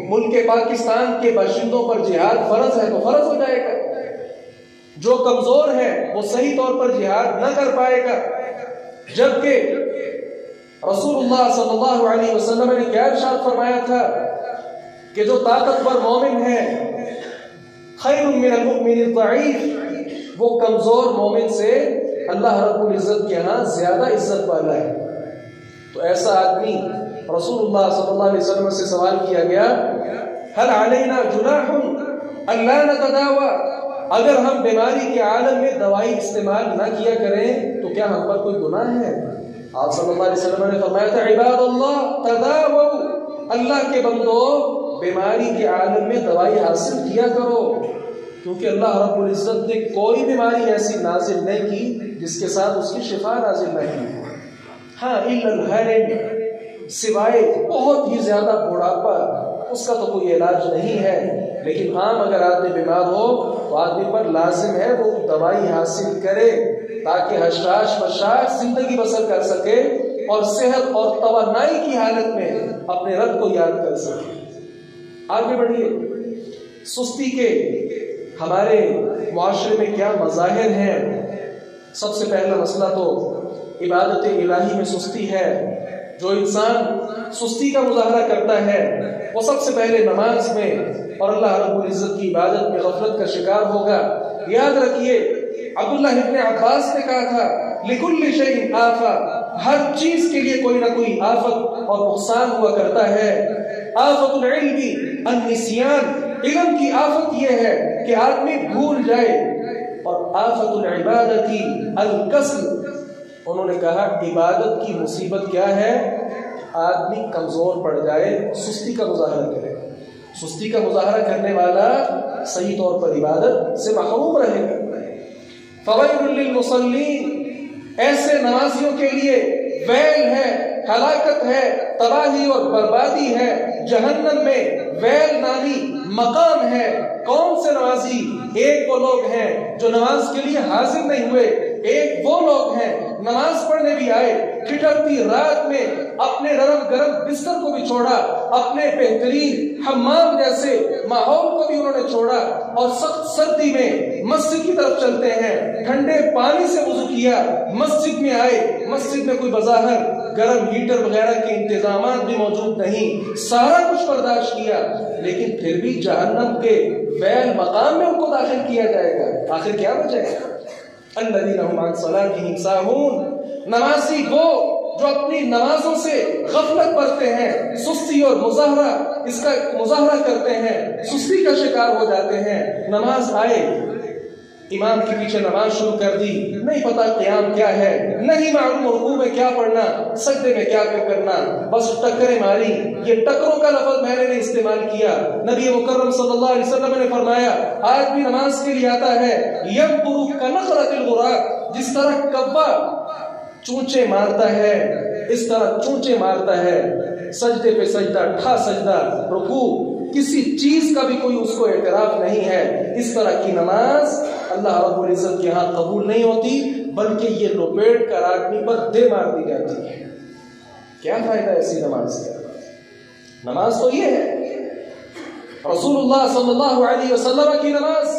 ملک پاکستان کے باشندوں پر جہاد فرض ہے تو فرض ہو جائے گا۔ جو کمزور ہے وہ صحیح طور پر جہاد نہ کر پائے گا، جبکہ رسول اللہ صلی اللہ علیہ وسلم نے کیا ارشاد فرمایا تھا کہ جو طاقتور مومن ہے خیر من المؤمن الضعیف، وہ کمزور مومن سے اللہ رب العزت کے ہاں زیادہ عزت والا ہے۔ تو ایسا آدمی رسول اللہ صلی اللہ علیہ وسلم سے سوال کیا گیا هل علینا جناح الا نتداوى، اگر ہم بیماری کے عالم میں دوائی استعمال نہ کیا کریں تو کیا ہم پر کوئی گناہ ہے؟ آپ صلی اللہ علیہ وسلم نے فرمایا تھا عباد اللہ تداووا، اللہ کے بندو بیماری کے عالم میں دوائی حاصل کیا کرو، کیونکہ اللہ رب العزت نے کوئی بیماری ایسی نازل نہیں کی جس کے ساتھ اس کی شفا نازل نہ کی۔ ہاں الا الحرم، سوائے بہت ہی زیادہ بڑھاپا، اس کا تو کوئی علاج نہیں ہے، لیکن عام اگر آدمی بیمار ہو تو آدمی پر لازم ہے وہ دوائی حاصل کرے تاکہ حشاش بشاش زندگی بسر کر سکے اور صحت اور توانائی کی حالت میں اپنے رب کو یاد کر سکے۔ آگے بڑھیے، سستی کے ہمارے معاشرے میں کیا مظاہر ہیں؟ سب سے پہلا مسئلہ تو عبادت الہی میں سستی ہے۔ جو انسان سستی کا مظاہرہ کرتا ہے وہ سب سے پہلے نماز میں اور اللہ رب العزت کی عبادت میں غفلت کا شکار ہوگا۔ یاد رکھیے عبداللہ ابن عباس نے کہا تھا لِكُلِّ شَيْءٍ آفَةٌ، ہر چیز کے لیے کوئی نہ کوئی آفت اور نقصان ہوا کرتا ہے۔ آفت العلم النسیان، علم کی آفت یہ ہے کہ آدمی بھول جائے، اور آفت العبادت الکسل، انہوں نے کہا عبادت کی مصیبت کیا ہے؟ آدمی کمزور پڑ جائے، سستی کا مظاہرہ کرے۔ سستی کا مظاہرہ کرنے والا صحیح طور پر عبادت سے محروم رہے گا۔ فویل للمصلین، ایسے نمازیوں کے لیے ویل ہے، ہلاکت ہے، تباہی اور بربادی ہے، جہنم میں ویل نامی مقام ہے۔ کون سے نمازی؟ ایک وہ لوگ ہیں جو نماز کے لیے حاضر نہیں ہوئے، ایک وہ لوگ ہیں نماز پڑھنے بھی آئے، ٹھٹرتی رات میں اپنے نرم گرم بستر کو بھی چھوڑا، اپنے بہترین حمام جیسے ماحول کو بھی انہوں نے چھوڑا، اور سخت سردی میں مسجد کی طرف چلتے ہیں، ٹھنڈے پانی سے وضو کیا، مسجد میں آئے، مسجد میں کوئی بظاہر گرم ہیٹر وغیرہ کے انتظامات بھی موجود نہیں، سارا کچھ برداشت کیا، لیکن پھر بھی جہنم کے ویل مقام میں ان کو داخل کیا جائے گا۔ آخر کیا وجہ ہے؟ الذین هم عن صلاتهم ساہون، نمازی وہ جو اپنی نمازوں سے غفلت برتے ہیں، سستی اور مظاہرہ، اس کا مظاہرہ کرتے ہیں، سستی کا شکار ہو جاتے ہیں۔ نماز آئے، امام کے پیچھے نماز شروع کر دی، نہیں پتا قیام کیا ہے، نہیں معلوم رکوع میں کیا پڑھنا، سجدے میں کیا کرنا، بس ٹکریں ماری۔ یہ ٹکروں کا لفظ میں نے استعمال کیا۔ نبی مکرم صلی اللہ علیہ وسلم نے فرمایا آدمی نماز کے لیے آتا ہے ينظر كنخرة الغراب، جس طرح کوا چونچے مارتا ہے اس طرح چونچے مارتا ہے، سجدے پہ سجدہ، ٹھا سجدہ، رکوع، کسی چیز کا بھی کوئی اس کو اعتراف نہیں ہے۔ اس طرح کی نماز اللہ رب العزت کے ہاں قبول نہیں ہوتی، بلکہ یہ لپیٹ کر آدمی پر دے مار دی جاتی ہے۔ کیا فائدہ ایسی نماز کا؟ نماز تو یہ ہے رسول اللہ صلی اللہ علیہ وسلم کی نماز۔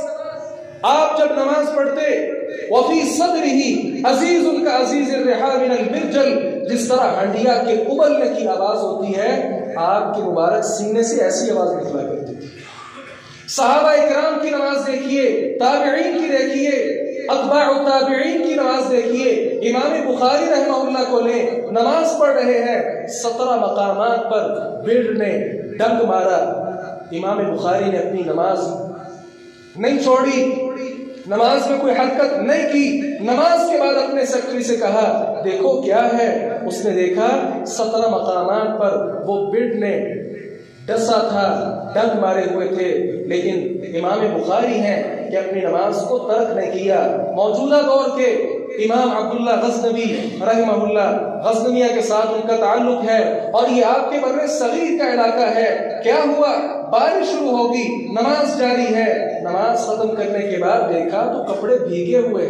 آپ جب نماز پڑھتے وفی صدرہ عزیز کا عزیز الرحا من المرجل، جس طرح ہنڈیا کے ابلنے کی آواز ہوتی ہے، آپ کے مبارک سینے سے ایسی آواز نکلا کرتی تھی۔ صحابہ اکرام کی نماز دیکھیے، تابعین کی دیکھیے، اتباع تابعین کی نماز دیکھیے۔ امام بخاری رحمہ اللہ کو لیں، نماز پڑھ رہے ہیں، 17 مقامات پر بھیڑ نے ڈنگ مارا، امام بخاری نے اپنی نماز نہیں چھوڑی، نماز میں کوئی حرکت نہیں کی، نماز کے بعد اپنے سیکرٹری سے کہا دیکھو کیا ہے۔ اس نے دیکھا 17 مقامات پر وہ بھیڑ نے ڈسا تھا، ڈنگ مارے ہوئے تھے، لیکن امام بخاری ہیں کہ اپنی نماز کو ترک نہیں کیا۔ موجودہ دور کے امام عبداللہ غزنوی رحمہ اللہ، غزنویہ کے ساتھ ان کا تعلق ہے، اور یہ آپ کے بر صغیر کا علاقہ ہے۔ کیا ہوا؟ بارش شروع ہوگی، نماز جاری ہے، نماز ختم کرنے کے بعد دیکھا تو کپڑے بھیگے ہوئے،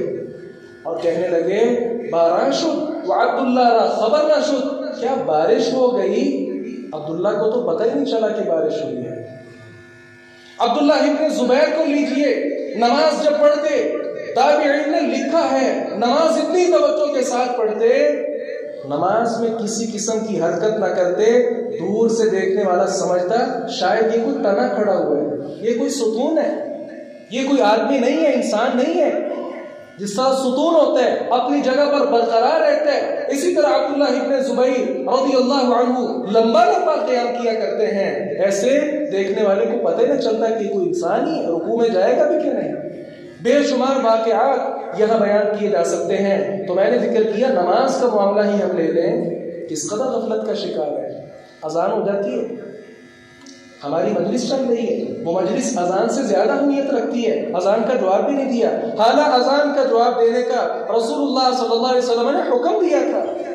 اور کہنے لگے باران شد وعبداللہ را خبر نہ شد، کیا بارش ہو گئی؟ عبداللہ کو تو پتہ ہی نہیں چلا کہ بارش ہوئی ہے۔ عبداللہ ابن زبیر کو لیجئے، نماز جب پڑھتے، تابعین نے لکھا ہے نماز اتنی توجہ کے ساتھ پڑھتے، نماز میں کسی قسم کی حرکت نہ کرتے، دور سے دیکھنے والا سمجھتا شاید یہ کوئی تنا کھڑا ہوا ہے، یہ کوئی ستون ہے، یہ کوئی آدمی نہیں ہے، انسان نہیں ہے جس طرح ستون ہوتا ہے اپنی جگہ پر برقرار رہتا ہے، اسی طرح عبداللہ ابن زبیر رضی اللہ عنہ لمبا لمبا قیام کیا کرتے ہیں، ایسے دیکھنے والے کو پتہ نہیں چلتا کہ کوئی انسان ہی رکوع میں جائے گا بھی کہ نہیں۔ بے شمار واقعات یہاں بیان کیے جا سکتے ہیں، تو میں نے ذکر کیا نماز کا معاملہ ہی ہم لے لیں، کس قدر غفلت کا شکار ہے۔ اذان ہو جاتی ہے، ہماری مجلس چل رہی ہے، وہ مجلس اذان سے زیادہ اہمیت رکھتی ہے، اذان کا جواب بھی نہیں دیا، حالانکہ اذان کا جواب دینے کا رسول اللہ صلی اللہ علیہ وسلم نے حکم دیا تھا۔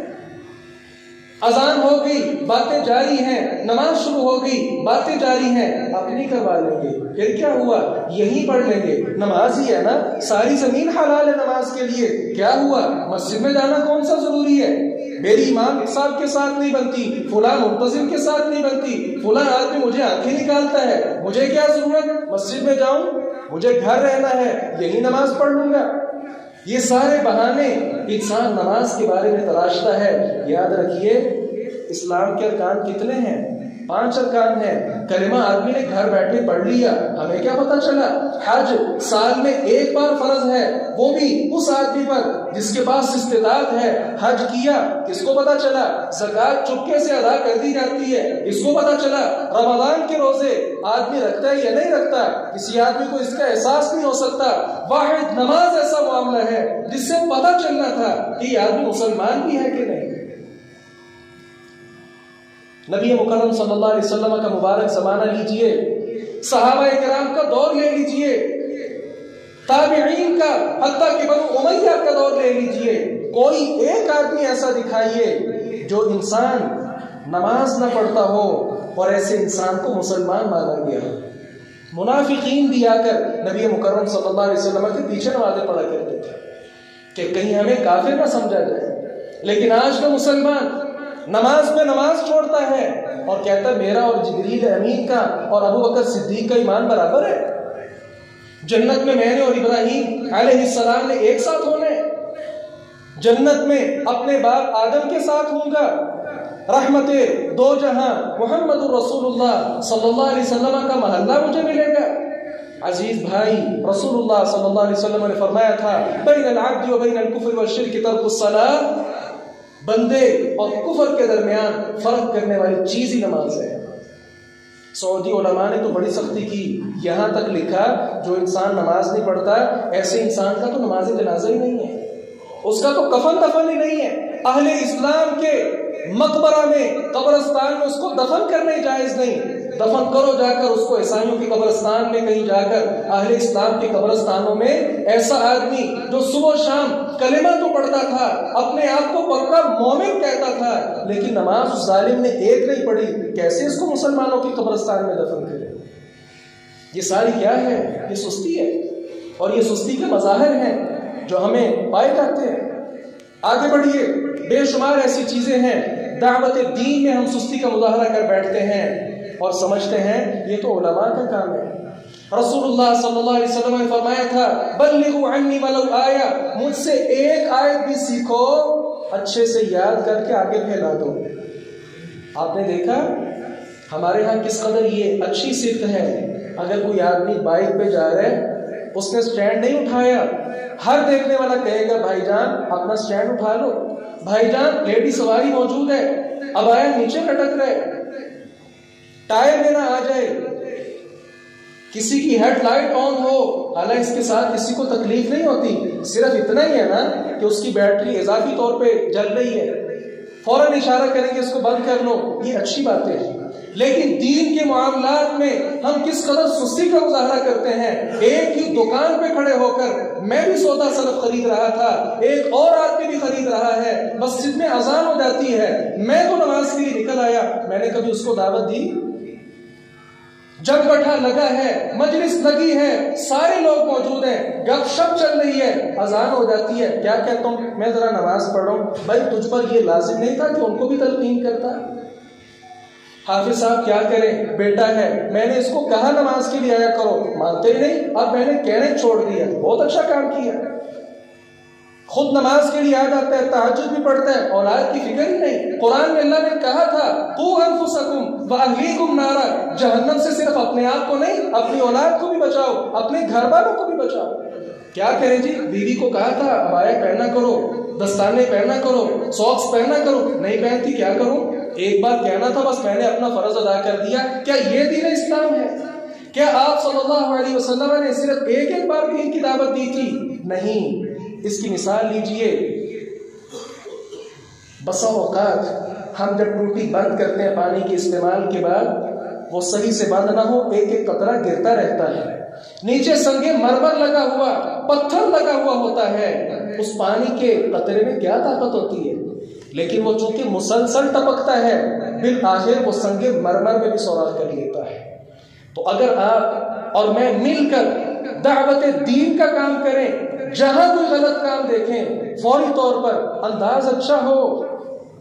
اذان ہو گئی، باتیں جاری ہیں، نماز شروع ہو گئی، باتیں جاری ہیں، اپنی کروا لیں گے، پھر کیا ہوا، یہی پڑھ لیں گے، نماز ہی ہے نا، ساری زمین حلال ہے نماز کے لیے، کیا ہوا، مسجد میں جانا کون سا ضروری ہے، میری امام صاحب کے ساتھ نہیں بنتی، فلاں منتظم کے ساتھ نہیں بنتی، فلاں آدمی مجھے آنکھیں نکالتا ہے، مجھے کیا ضرورت مسجد میں جاؤں، مجھے گھر رہنا ہے، یہی نماز پڑھ لوں گا۔ یہ سارے بہانے انسان نماز کے بارے میں تراشتا ہے۔ یاد رکھیے اسلام کے ارکان کتنے ہیں؟ 5 ارکان ہیں۔ کلمہ آدمی نے گھر بیٹھے پڑھ لیا، ہمیں کیا پتا چلا؟ حج سال میں 1 بار فرض ہے، وہ بھی اس آدمی پر جس کے پاس استطاعت ہے، حج کیا، کس کو پتا چلا؟ زکوٰۃ چپکے سے ادا کر دی جاتی ہے، اس کو پتا چلا؟ رمضان کے روزے آدمی رکھتا ہے یا نہیں رکھتا، کسی آدمی کو اس کا احساس نہیں ہو سکتا۔ واحد نماز ایسا معاملہ ہے جس سے پتا چلنا تھا کہ یہ آدمی مسلمان بھی ہے کہ نہیں۔ نبی مکرم صلی اللہ علیہ وسلم کا مبارک زمانہ لیجئے، صحابہ کرام کا دور لے لیجئے، تابعین کا، حتیٰ کہ بنو امیہ کا دور لے لیجئے، کوئی ایک آدمی ایسا دکھائیے جو انسان نماز نہ پڑھتا ہو اور ایسے انسان کو مسلمان مانا گیا۔ منافقین بھی آ کر نبی مکرم صلی اللہ علیہ وسلم کے پیچھے نمازیں پڑھا کرتے تھے کہ کہیں ہمیں کافر نہ سمجھا جائے، لیکن آج کا مسلمان نماز میں نماز چھوڑتا ہے اور کہتا ہے میرا اور جبریل امین کا اور ابو بکر صدیق کا ایمان برابر ہے، جنت میں نے اور ابراہیم علیہ السلام نے ایک ساتھ ہونے، جنت میں اپنے باپ آدم کے ساتھ ہوں گا، رحمت دو جہاں محمد الرسول اللہ صلی اللہ علیہ وسلم کا محلہ مجھے ملے گا۔ عزیز بھائی، رسول اللہ صلی اللہ علیہ وسلم نے فرمایا تھا بین العبد و بین الکفر والشرک ترک الصلاۃ، بندے اور کفر کے درمیان فرق کرنے والی چیز ہی نماز ہے۔ سعودی علماء نے تو بڑی سختی کی، یہاں تک لکھا جو انسان نماز نہیں پڑھتا ایسے انسان کا تو نماز جنازہ ہی نہیں ہے، اس کا تو کفن دفن ہی نہیں ہے۔ اہل اسلام کے مقبرہ میں، قبرستان میں اس کو دفن کرنا ہی جائز نہیں، دفن کرو جا کر اس کو عیسائیوں کے قبرستان میں، کہیں جا کر اہل اسلام کے قبرستانوں میں ایسا آدمی جو صبح شام کلمہ تو پڑھتا تھا، اپنے آپ کو پکا مومن کہتا تھا، لیکن نماز اس ظالم نے ایک نہیں پڑھی، کیسے اس کو مسلمانوں کے قبرستان میں دفن کرے؟ یہ ساری کیا ہے؟ یہ سستی ہے، اور یہ سستی کے مظاہر ہیں جو ہمیں پائے جاتے ہیں۔ آگے بڑھیے، بے شمار ایسی چیزیں ہیں، دعوت دین میں ہم سستی کا مظاہرہ کر بیٹھتے ہیں اور سمجھتے ہیں یہ تو علماء کا کام ہے۔ رسول اللہ صلی اللہ علیہ وسلم نے فرمایا تھا بلغوا عنی ولو آیہ، مجھ سے ایک آیت بھی سیکھو، اچھے سے یاد کر کے آگے پھیلا دو۔ آپ نے دیکھا ہمارے ہاں کس قدر یہ اچھی صفت ہے، اگر کوئی آدمی بائک پہ جا رہا ہے، اس نے سٹینڈ نہیں اٹھایا، ہر دیکھنے والا کہے گا بھائی جان اپنا سٹینڈ اٹھا لو، بھائی جان لیڈی سواری موجود ہے، اب آیا نیچے لٹک رہے، ٹائر دینا آ جائے، کسی کی ہیڈ لائٹ آن ہو، حالانکہ اس کے ساتھ کسی کو تکلیف نہیں ہوتی، صرف اتنا ہی ہے نا کہ اس کی بیٹری اضافی طور پہ جل رہی ہے، فوراً اشارہ کریں گے اس کو بند کر لو، یہ اچھی باتیں ہیں۔ لیکن دین کے معاملات میں ہم کس قدر سستی کا مظاہرہ کرتے ہیں۔ ایک ہی دکان پہ کھڑے ہو کر میں بھی سودا صرف خرید رہا تھا، ایک اور آدمی بھی خرید رہا ہے، مسجد میں اذان ہو جاتی ہے، میں تو نماز کے لیے نکل آیا، میں نے کبھی اس کو دعوت دی؟ جگ بٹھا لگا ہے، مجلس لگی ہے، سارے لوگ موجود ہیں، گپ شپ چل رہی ہے، اذان ہو جاتی ہے، کیا کہتا ہوں میں ذرا نماز پڑھوں؟ بھائی تجھ پر یہ لازم نہیں تھا کہ ان کو بھی تلقین کرتا؟ حافظ صاحب کیا کریں، بیٹا ہے، میں نے اس کو کہا نماز کے لیے آیا کرو، مانتے ہی نہیں، اب میں نے کہنے چھوڑ دیا، بہت اچھا کام کیا۔ خود نماز کے لیے آ جاتا ہے، تہجد بھی پڑھتا ہے، اولاد کی فکر ہی نہیں۔ قرآن میں اللہ نے کہا تھا قوا انفسکم واہلیکم نارا، جہنم سے صرف اپنے آپ کو نہیں، اپنی اولاد کو بھی بچاؤ، اپنے گھر والوں کو بھی بچاؤ۔ کیا کریں جی؟ بیوی کو کہا تھا عبایا پہنا کرو، دستانے پہنا کرو، ساکس پہنا کرو، نہیں پہنتی، کیا کروں؟ ایک بار کہنا تھا بس میں نے اپنا فرض ادا کر دیا۔ کیا یہ دین اسلام ہے؟ کیا آپ صلی اللہ علیہ وسلم نے صرف ایک بار دین کی دعوت دی تھی؟ نہیں۔ اس کی مثال لیجئے، بسا اوقات ہم جب ٹوٹی بند کرتے ہیں پانی کے استعمال کے بعد، وہ صحیح سے بند نہ ہو، ایک ایک قطرہ گرتا رہتا ہے، نیچے سنگے مرمر لگا ہوا، پتھر لگا ہوا ہوتا ہے، اس پانی کے قطرے میں کیا طاقت ہوتی ہے؟ لیکن وہ چونکہ مسلسل ٹپکتا ہے، بالآخر وہ سنگے مرمر میں بھی سوراخ کر لیتا ہے۔ تو اگر آپ اور میں مل کر دعوت دین کا کام کریں، جہاں کوئی غلط کام دیکھیں، فوری طور پر انداز اچھا ہو،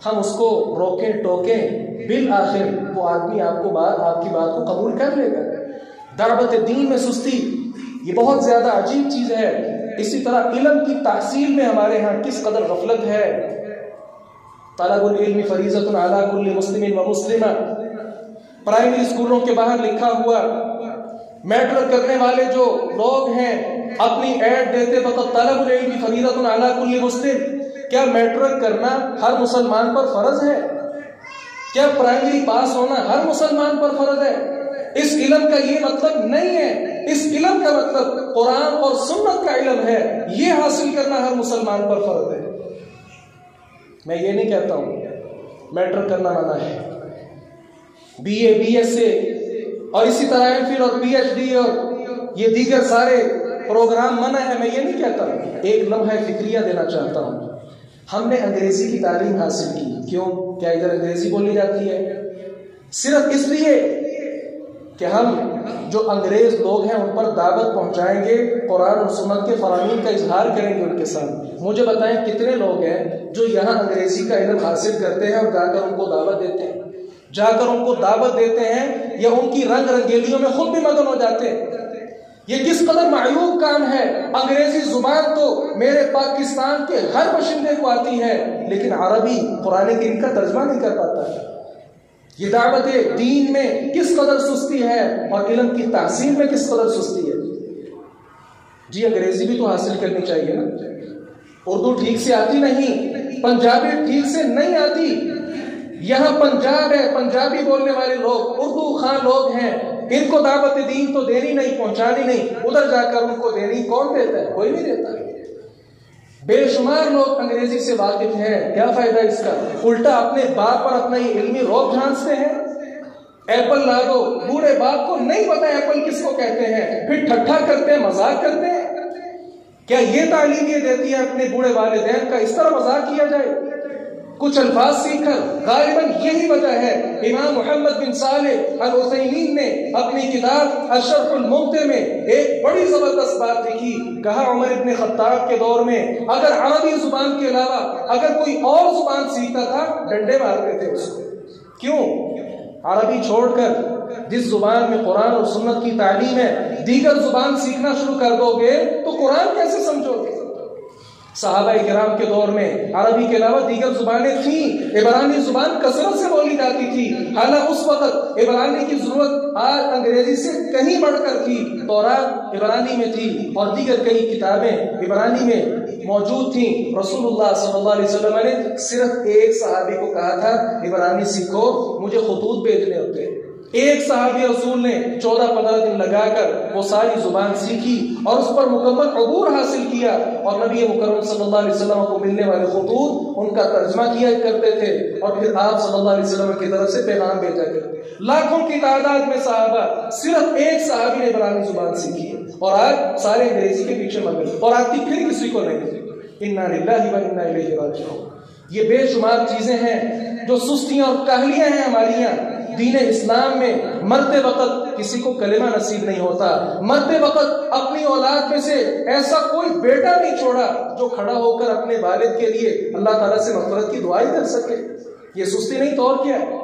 ہم اس کو روکیں ٹوکیں، بالآخر وہ آدمی آپ کی بات کو قبول کر لے گا۔ دعوت دین میں سستی یہ بہت زیادہ عجیب چیز ہے۔ اسی طرح علم کی تحصیل میں ہمارے ہاں کس قدر غفلت ہے۔ طلب العلم فریضۃ علی کل مسلم و مسلمہ، پرائمری اسکولوں کے باہر لکھا ہوا، میٹرک کرنے والے جو لوگ ہیں اپنی ایڈ دیتے وقت طلب العلم فریضۃ علی کل مسلم، کیا میٹرک کرنا ہر مسلمان پر فرض ہے؟ کیا پرائمری پاس ہونا ہر مسلمان پر فرض ہے؟ اس علم کا یہ مطلب نہیں ہے۔ اس علم کا مطلب قرآن اور سنت کا علم ہے، یہ حاصل کرنا ہر مسلمان پر فرض ہے۔ میں یہ نہیں کہتا ہوں میٹرک کرنا منع ہے، B A B S A اور اسی طرح ایم فل اور پی ایچ ڈی اور یہ دیگر سارے پروگرام منع ہے، میں یہ نہیں کہتا ہوں۔ ایک لمحہ فکریہ دینا چاہتا ہوں۔ ہم نے انگریزی کی تعلیم حاصل کی، کیوں؟ کیا ادھر انگریزی بولی جاتی ہے؟ صرف اس لیے کہ ہم جو انگریز لوگ ہیں ان پر دعوت پہنچائیں گے، قرآن اور سنت کے فرامین کا اظہار کریں گے ان کے ساتھ۔ مجھے بتائیں کتنے لوگ ہیں جو یہاں انگریزی کا علم حاصل کرتے ہیں اور جا کر ان کو دعوت دیتے ہیں، یا ان کی رنگ رنگیلیوں میں خود بھی مگن ہو جاتے ہیں؟ یہ کس قدر معیوب کام ہے۔ انگریزی زبان تو میرے پاکستان کے ہر باشندے کو آتی ہے، لیکن عربی قرآن کریم کا ترجمہ نہیں کر پاتا ہے۔ یہ دعوت دین میں کس قدر سستی ہے اور علم کی تحصیل میں کس قدر سستی ہے۔ جی انگریزی بھی تو حاصل کرنی چاہیے نا۔ اردو ٹھیک سے آتی نہیں، پنجابی ٹھیک سے نہیں آتی۔ یہاں پنجاب ہے، پنجابی بولنے والے لوگ اردو خان لوگ ہیں، ان کو دعوت دین تو دینی نہیں، پہنچانی نہیں، ادھر جا کر ان کو دینی کون دیتا ہے؟ کوئی نہیں دیتا ہے۔ بے شمار لوگ انگریزی سے واقف ہیں، کیا فائدہ اس کا؟ الٹا اپنے باپ پر اپنا یہ علمی روب جھانستے ہیں۔ ایپل لا دو، بوڑھے باپ کو نہیں پتا ایپل کس کو کہتے ہیں، پھر ٹھٹھا کرتے ہیں، مذاق کرتے ہیں۔ کیا یہ تعلیم یہ دیتی ہے اپنے بوڑھے والدین کا اس طرح مذاق کیا جائے؟ کچھ الفاظ سیکھ کر، غالباً یہی وجہ ہے امام محمد بن صالح العثیمین نے اپنی کتاب الشرح الممتع میں ایک بڑی زبردست بات لکھی۔ کہا عمر ابن خطاب کے دور میں اگر عربی زبان کے علاوہ اگر کوئی اور زبان سیکھتا تھا ڈنڈے مارتے تھے اس کو۔ کیوں؟ عربی چھوڑ کر جس زبان میں قرآن اور سنت کی تعلیم ہے، دیگر زبان سیکھنا شروع کر دو گے تو قرآن کیسے سمجھو گے؟ صحابہ کرام کے دور میں عربی کے علاوہ دیگر زبانیں تھیں، عبرانی زبان کثرت سے بولی جاتی تھی، حالانکہ اس وقت عبرانی کی ضرورت آج انگریزی سے کہیں بڑھ کر تھی۔ تورات عبرانی میں تھی اور دیگر کئی کتابیں عبرانی میں موجود تھیں۔ رسول اللہ صلی اللہ علیہ وسلم نے صرف ایک صحابی کو کہا تھا عبرانی سیکھو، مجھے خطوط بھیجنے ہوتے ہیں۔ ایک صحابی رسول نے 14-15 دن لگا کر وہ ساری زبان سیکھی اور اس پر مکمل عبور حاصل کیا، اور نبی مکرم صلی اللہ علیہ وسلم کو ملنے والے خطوط ان کا ترجمہ کیا کرتے تھے، اور پھر آپ صلی اللہ علیہ وسلم کی طرف سے پیغام بھیجا کرتے۔ لاکھوں کی تعداد میں صحابہ، صرف ایک صحابی نے عبرانی زبان سیکھی ہے، اور آج سارے انگریزی کے پیچھے مگن، اور آتی پھر کسی کو نہیں۔ انا للہ و انا الیہ راجعون۔ یہ بے شمار چیزیں ہیں جو سستیاں اور کاہلیاں ہیں ہماری یہاں۔ دین اسلام میں مرتے وقت کسی کو کلمہ نصیب نہیں ہوتا، مرتے وقت اپنی اولاد میں سے ایسا کوئی بیٹا نہیں چھوڑا جو کھڑا ہو کر اپنے والد کے لیے اللہ تعالیٰ سے مغفرت کی دعائیں کر سکے۔ یہ سستی نہیں تو اور کیا ہے؟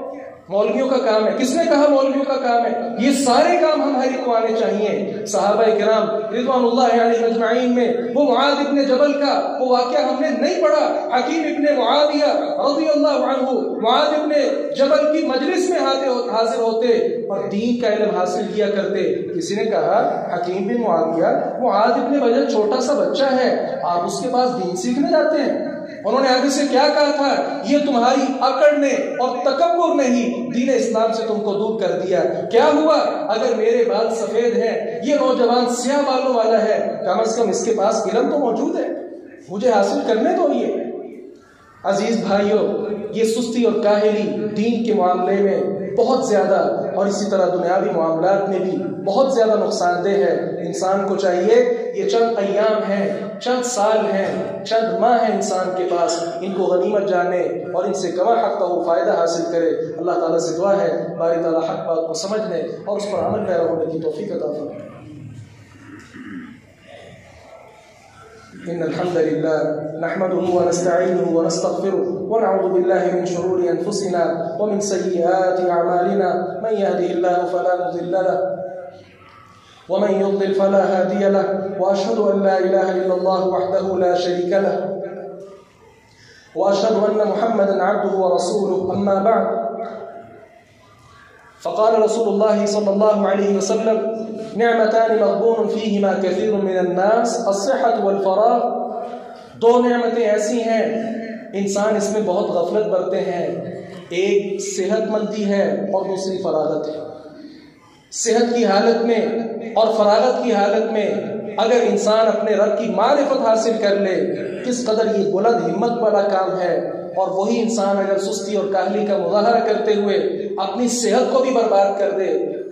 مولویوں کا کام ہے. کس نے کہا مولویوں کا کام ہے؟ یہ سارے کام ہم ہر ایک کو آنے چاہیے. صحابہ کرام رضوان اللہ علیہم اجمعین میں وہ معاذ ابن جبل کا وہ واقعہ ہم نے نہیں پڑھا. حکیم ابن معاویہ رضی اللہ عنہ معاذ ابن جبل کی مجلس میں حاضر ہوتے اور دین کا علم حاصل کیا کرتے. کسی نے کہا حکیم بن معاویہ معاذ ابن جبل چھوٹا سا بچہ ہے، آپ اس کے پاس دین سیکھنے جاتے ہیں؟ انہوں نے آگے سے کیا کہا تھا؟ یہ تمہاری اکڑ نے اور تکبر نے ہی دین اسلام سے تم کو دور کر دیا. کیا ہوا؟ اگر میرے بال سفید ہیں، یہ نوجوان سیاہ بالوں والا ہے، کم از کم اس کے پاس علم تو موجود ہے، مجھے حاصل کرنے دو. یہ عزیز بھائیوں، یہ سستی اور کاہلی دین کے معاملے میں بہت زیادہ اور اسی طرح دنیاوی معاملات میں بھی بہت زیادہ نقصان دہ ہے. انسان کو چاہیے یہ چند ایام ہیں، چند سال ہیں، چند ماہ ہیں انسان کے پاس، ان کو غنیمت جانے اور ان سے کما حق کا وہ فائدہ حاصل کرے. اللہ تعالیٰ سے دعا ہے باری تعالیٰ حق بات کو سمجھنے اور اس پر عمل پیرا ہونے کی توفیق عطا فرمائے. إن الحمد لله نحمده ونستعينه ونستغفره ونعوذ بالله من شرور أنفسنا ومن سيئات أعمالنا من يهده الله فلا مضل له ومن يضلل فلا هادي له وأشهد أن لا إله إلا الله وحده لا شريك له وأشهد أن محمدا عبده ورسوله. أما بعد، فقال رسول الله صلى الله عليه وسلم نعمتان مغبون فيهما كثير من الناس الصحة والفراغ. دو نعمتیں ایسی ہیں انسان اس میں بہت غفلت برتے ہیں. ایک صحت مندی ہے اور دوسری فراغت ہے. صحت کی حالت میں اور فراغت کی حالت میں اگر انسان اپنے رب کی معرفت حاصل کر لے، کس قدر یہ بلند ہمت والا کام ہے. اور وہی انسان اگر سستی اور کاہلی کا مظاہرہ کرتے ہوئے اپنی صحت کو بھی برباد کر دے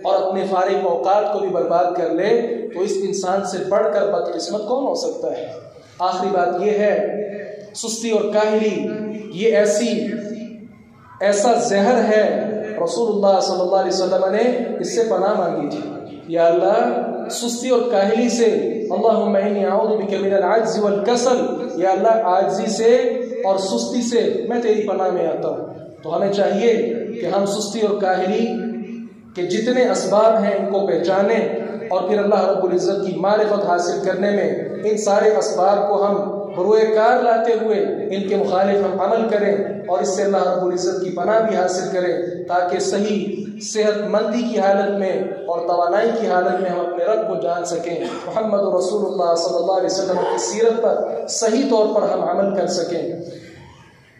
اور اپنے فارغ اوقات کو بھی برباد کر لے تو اس انسان سے بڑھ کر بدقسمت کون ہو سکتا ہے. آخری بات یہ ہے، سستی اور کاہلی یہ ایسا زہر ہے. رسول اللہ صلی اللہ علیہ وسلم نے اس سے پناہ مانگی تھی. یا اللہ سستی اور کاہلی سے، اللہم انی اعوذ بک من العجز والکسل، یا اللہ عاجزی سے اور سستی سے میں تیری پناہ میں آتا ہوں. تو ہمیں چاہیے کہ ہم سستی اور کاہلی کے جتنے اسباب ہیں ان کو پہچانیں اور پھر اللہ رب العزت کی معرفت حاصل کرنے میں ان سارے اسباب کو ہم بروئے کار لاتے ہوئے ان کے مخالف ہم عمل کریں اور اس سے اللہ رب العزت کی پناہ بھی حاصل کریں تاکہ صحیح صحت مندی کی حالت میں اور توانائی کی حالت میں ہم اپنے رب کو جان سکیں. محمد رسول اللہ صلی اللہ علیہ وسلم کی سیرت پر صحیح طور پر ہم عمل کر سکیں.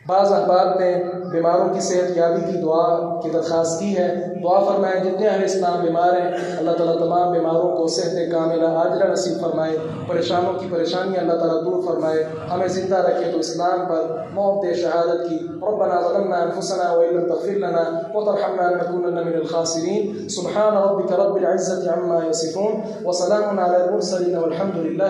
بعض احباب نے بیماروں کی صحت یابی کی دعا کی درخواست کی ہے. دعا فرمائیں جتنے اہل اسلام بیمار ہیں اللہ تعالیٰ تمام بیماروں کو صحت کاملہ عاجلہ نصیب فرمائے، پریشانوں کی پریشانیاں اللہ تعالیٰ دور فرمائے، ہمیں زندہ رکھے تو اسلام پر، موت دے شہادت کی. ربنا ظلمنا انفسنا وان لم تغفر لنا وترحمنا لنكونن من الخاسرين. سبحان ربك رب العزة عما يصفون وسلام على المرسلين والحمد لله.